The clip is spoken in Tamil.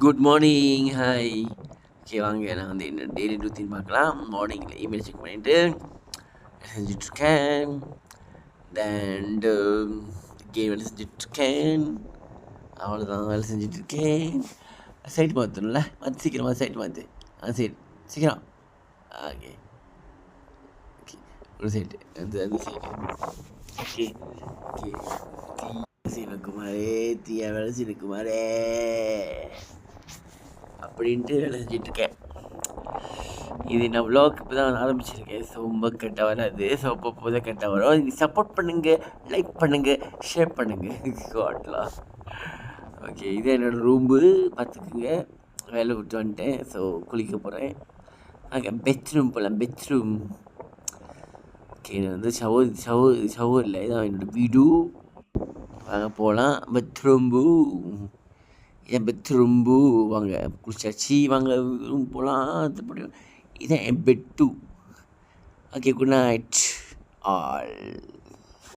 Good morning. ஹாய். ஓகே வாங்க நான் வந்து என்ன டெய்லி ரூத்தீன் பார்க்கலாம். மார்னிங்கில் இமெயில் செக் பண்ணிவிட்டு செஞ்சிட்ருக்கேன். தென் கேம் வேலை செஞ்சிட்ருக்கேன். அவ்வளோதான் வேலை செஞ்சிட்ருக்கேன். சைட் மாற்றணும்ல, மாற்றி சீக்கிரமாக சைட் மாற்று. சரி சீக்கிரம். ஓகே ஓகே ஒரு சைட்டு அந்த சைடு. ஓகே ஓகே சீனகுமாரே தீயா வேலை சீனகுமாரே அப்படின்ட்டு வேலை செஞ்சிட்ருக்கேன். இது நான் வ்ளாக் இப்போ தான் ஆரம்பிச்சிருக்கேன். ஸோ ரொம்ப கரெக்டாக வராது. ஸோ அப்போ தான் கரெக்டாக வரும். நீங்கள் சப்போர்ட் பண்ணுங்கள், லைக் பண்ணுங்கள், ஷேர் பண்ணுங்கள். காட்லாம். ஓகே இது என்னோடய ரூம்பு பார்த்துக்குங்க. வேலை விட்டு வந்துட்டேன். ஸோ குளிக்க போகிறேன். அங்கே பெட்ரூம் போகலாம். பெட்ரூம் ஓகே நான் வந்து ஷவரில் இதான் என்னோடய வீடு. வாங்க போகலாம். பெட்ரூம்பு என் பெட்ரூம்பு வாங்க குளிச்சாச்சு. வாங்க ரூம் போகலாம். அதுபடி இதான் என் bed. Okay good night all.